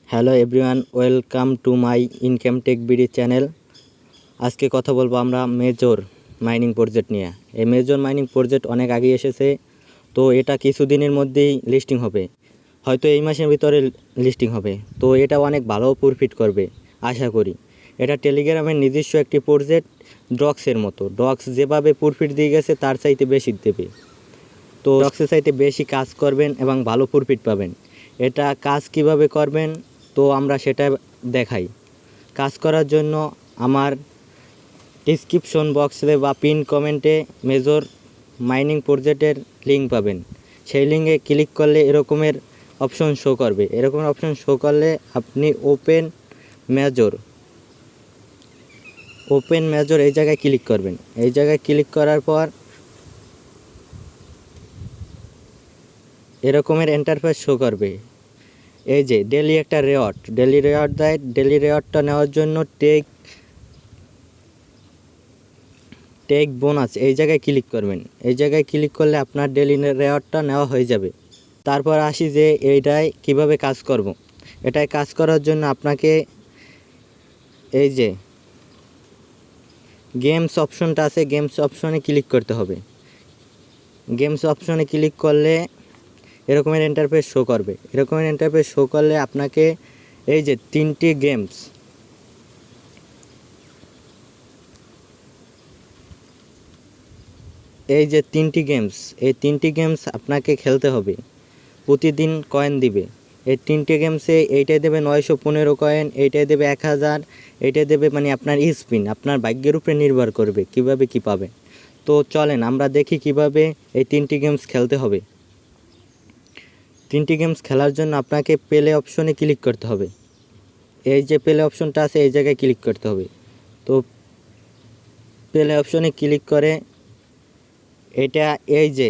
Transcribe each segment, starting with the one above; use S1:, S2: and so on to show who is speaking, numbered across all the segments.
S1: Hello everyone, welcome to my income tech BD channel. আজকে কথা বলবো আমরা মেজর মাইনিং প্রজেক্ট নিয়ে। এই মেজর মাইনিং প্রজেক্ট অনেক আগে এসেছে, তো এটা কিছুদিনের মধ্যেই লিস্টিং হবে, হয়তো এই মাসের ভিতরে লিস্টিং হবে। তো এটা অনেক ভালো প্রফিট করবে আশা করি। এটা টেলিগ্রামের নিজস্ব একটি প্রজেক্ট, ডক্সের মতো। ডক্স যেভাবে প্রফিট দিয়ে গেছে তার চাইতে বেশি দেবে। তো ডক্সের চাইতে বেশি কাজ করবেন এবং ভালো প্রফিট পাবেন। এটা কাজ কিভাবে করবেন তো আমরা সেটা দেখাই। কাজ করার জন্য আমার ডিসক্রিপশন বক্সে বা পিন কমেন্টে মেজর মাইনিং প্রজেক্টের লিঙ্ক পাবেন। সেই লিঙ্কে ক্লিক করলে এরকমের অপশন শো করবে। এরকম অপশন শো করলে আপনি ওপেন মেজর এই জায়গায় ক্লিক করবেন। এই জায়গায় ক্লিক করার পর এরকমের ইন্টারফেস শো করবে। এই যে ডেলি একটা ডেলি রেওয়ার্ড দেয়। ডেলি রেওয়ার্ডটা নেওয়ার জন্য টেক বোনাস এই জায়গায় ক্লিক করবেন। এই জায়গায় ক্লিক করলে আপনার ডেলি রেওয়ার্ডটা নেওয়া হয়ে যাবে। তারপর আসি যে এইটায় কিভাবে কাজ করব। এটায় কাজ করার জন্য আপনাকে এই যে গেমস অপশনটা আছে, গেমস অপশনে ক্লিক করতে হবে। গেমস অপশনে ক্লিক করলে এরকমের ইন্টারফেস শো করবে। এরকমের ইন্টারফেস শো করলে আপনাকে এই যে তিনটি গেমস, এই তিনটি গেমস আপনাকে খেলতে হবে। প্রতিদিন কয়েন দিবে। এই তিনটে গেমসে এইটাই দেবে 915 কয়েন, এইটাই দেবে 1000, এইটাই দেবে মানে আপনার স্পিন, আপনার ভাগ্যের উপরে নির্ভর করবে কিভাবে কি পাবে। তো চলেন আমরা দেখি কিভাবে এই তিনটি গেমস খেলতে হবে। তিনটি গেমস খেলার জন্য আপনাকে প্লে অপশনে ক্লিক করতে হবে। এই যে প্লে অপশনটা আছে এই জায়গায় ক্লিক করতে হবে। তো প্লে অপশনে ক্লিক করে এটা এই যে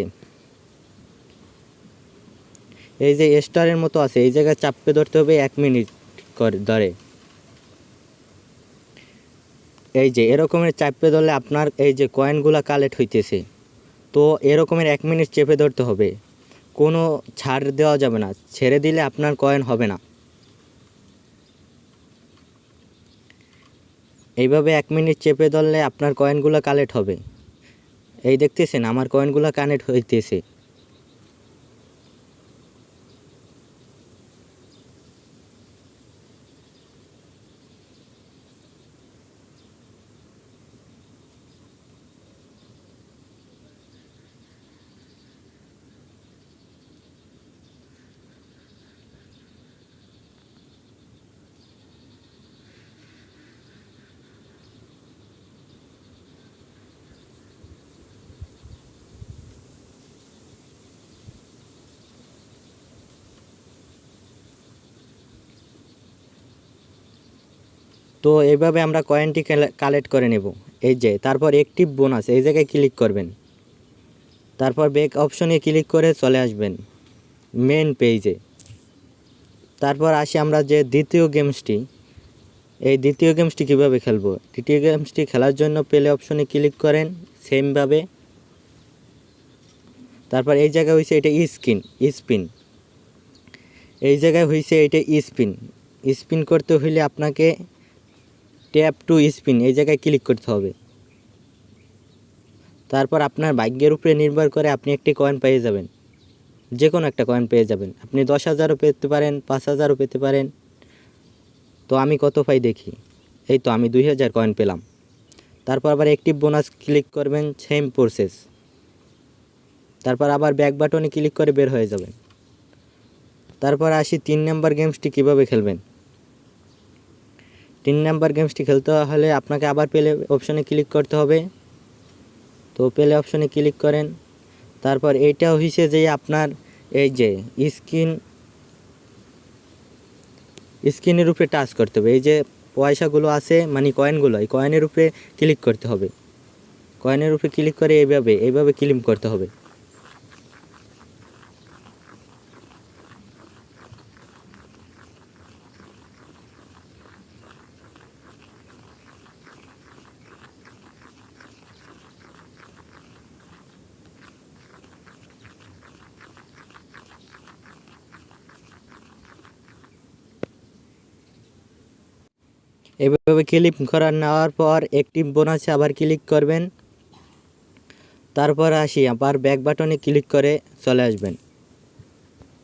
S1: স্টারের মতো আছে এই জায়গায় চাপে ধরতে হবে 1 মিনিট ধরে। এই যে এরকমের চাপে ধরলে আপনার এই যে কয়েনগুলো কালেক্ট হইতেছে। তো এরকমের 1 মিনিট চেপে ধরতে হবে, কোনো ছাড় দেওয়া যাবে না। ছেড়ে দিলে আপনার কয়েন হবে না। এইভাবে 1 মিনিট চেপে ধরলে আপনার কয়েনগুলো কালেক্ট হবে। এই দেখতেছেন আমার কয়েনগুলো কানেক্ট হইতেছে। তো এইভাবে আমরা কয়েনটি কালেক্ট করে নেব। এই যে তারপর অ্যাক্টিভ বোনাস এই জায়গায় ক্লিক করবেন। তারপর ব্যাক অপশনে ক্লিক করে চলে আসবেন মেন পেজে। তারপর আসি আমরা যে দ্বিতীয় গেমসটি কীভাবে খেলবো। দ্বিতীয় গেমসটি খেলার জন্য প্লে অপশনে ক্লিক করেন সেমভাবে। তারপর এই জায়গায় হয়েছে এটা স্পিন, এই জায়গায় হয়েছে এটা স্পিন করতে হইলে আপনাকে ট্যাপ টু স্পিন এই জায়গায় ক্লিক করতে হবে। তারপর আপনার ভাগ্যের উপরে নির্ভর করে আপনি একটি কয়েন পেয়ে যাবেন, যে কোনো একটা কয়েন পেয়ে যাবেন। আপনি 10,000ও পেতে পারেন, 5,000ও পেতে পারেন। তো আমি কত পাই দেখি, এই তো আমি 2,000 কয়েন পেলাম। তারপর আবার অ্যাক্টিভ বোনাস ক্লিক করবেন, সেম প্রসেস। তারপর আবার ব্যাক বাটনে ক্লিক করে বের হয়ে যাবেন। তারপর আসি 3 নাম্বার গেমসটি কীভাবে খেলবেন। 3 নাম্বার গেমসটি খেলতে হলে আপনাকে আবার প্লে অপশনে ক্লিক করতে হবে। তো প্লে অপশনে ক্লিক করেন। তারপর এইটা হয়েছে যে আপনার এই যে স্ক্রিনের উপরে টাচ করতে হবে। এই যে পয়সাগুলো আছে মানে কয়েনগুলো, এই কয়েনের উপরে ক্লিক করতে হবে। কয়েনের উপরে ক্লিক করে এইভাবে ক্লেম করতে হবে। এভাবে ক্লিক করার নেওয়ার পর অ্যাক্টিভ বোনাসে আবার ক্লিক করবেন। তারপর আসি আবার ব্যাক বাটনে ক্লিক করে চলে আসবেন।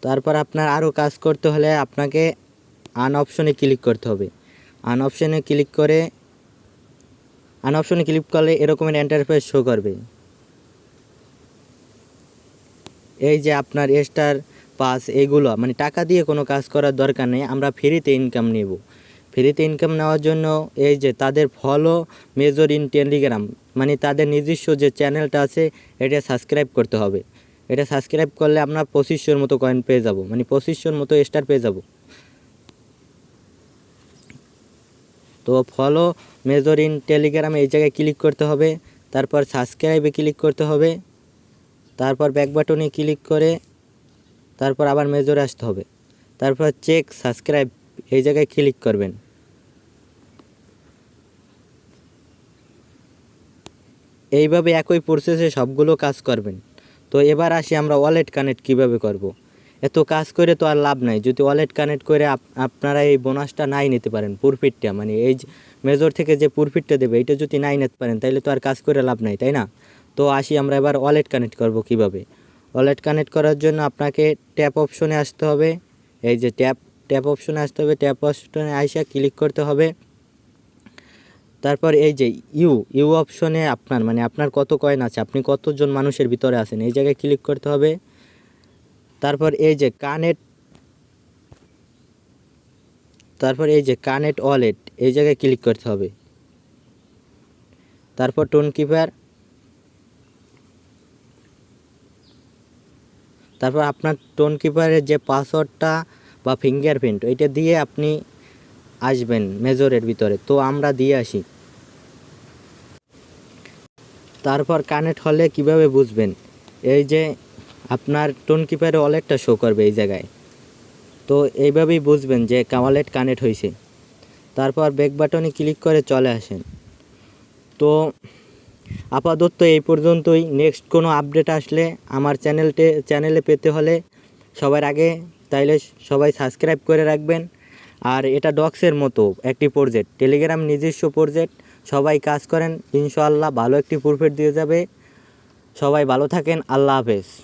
S1: তারপর আপনার আরও কাজ করতে হলে আপনাকে আন অপশনে ক্লিক করতে হবে। আন অপশনে ক্লিক করলে এরকমের ইন্টারফেস শো করবে। এই যে আপনার স্টার পাস এইগুলো মানে টাকা দিয়ে কোনো কাজ করার দরকার নেই, আমরা ফ্রিতে ইনকাম নেব। ফ্রিতে ইনকাম নেওয়ার জন্য এই যে তাদের ফলো মেজর ইন টেলিগ্রাম মানে তাদের নিজস্ব যে চ্যানেলটা আছে এটা সাবস্ক্রাইব করতে হবে। এটা সাবস্ক্রাইব করলে আমরা 2500 মতো কয়েন পেয়ে যাব, মানে 2500 মতো স্টার পেয়ে যাব। তো ফলো মেজর ইন টেলিগ্রামে এই জায়গায় ক্লিক করতে হবে, তারপর সাবস্ক্রাইবে ক্লিক করতে হবে, তারপর ব্যাক বাটনে ক্লিক করে তারপর আবার মেজরে আসতে হবে, তারপর চেক সাবস্ক্রাইব এই জায়গায় ক্লিক করবেন। এইভাবে একই প্রসেসে সবগুলো কাজ করবেন। তো এবার আসি আমরা ওয়ালেট কানেক্ট কিভাবে করব। এত কাজ করে তো আর লাভ নাই, যদি ওয়ালেট কানেক্ট করে আপনারা এই বোনাসটা নাই নিতে পারেন, প্রফিটটা মানে এই মেজর থেকে যে প্রফিটটা দেবে এটা যদি নাই নিতে পারেন তাহলে তো আর কাজ করে লাভ নাই, তাই না? তো আসি আমরা এবার ওয়ালেট কানেক্ট করব কিভাবে। ওয়ালেট কানেক্ট করার জন্য আপনাকে ট্যাপ অপশনে আসতে হবে। এই যে ট্যাপ অপশনে আসতে হবে, ট্যাপ অপশনে আইসা ক্লিক করতে হবে। তারপর এই যে ইউ অপশনে আপনার কত কয়েন আছে, আপনি কতজন মানুষের ভিতরে আছেন এই জায়গায় ক্লিক করতে হবে। তারপর এই যে কানেক্ট ওয়ালেট এই জায়গায় ক্লিক করতে হবে। তারপর টোন কিপার, তারপর আপনার টোন কিপারের যে পাসওয়ার্ডটা বা ফিঙ্গারপ্রিন্ট ওইটা দিয়ে আপনি আসবেন মেজরের ভিতরে। তো আমরা দিয়ে আসি। তারপর কানেক্ট হলে কিভাবে বুঝবেন, এই যে আপনার টোন কিপারে ওয়ালেটটা শো করবে এই জায়গায়। তো এইভাবেই বুঝবেন যে ওয়ালেট কানেক্ট হয়েছে। তারপর ব্যাক বাটনে ক্লিক করে চলে আসেন। তো আপাতত এই পর্যন্তই। নেক্সট কোনো আপডেট আসলে আমার চ্যানেলে পেতে হলে সবার আগে তাইলে সবাই সাবস্ক্রাইব করে রাখবেন। আর এটা ডক্সের মতো একটি প্রজেক্ট, টেলিগ্রাম নিজস্ব প্রজেক্ট, সবাই কাজ করেন, ইনশাআল্লাহ ভালো একটি প্রফিট দিয়ে যাবে। সবাই ভালো থাকেন, আল্লাহ হাফেজ।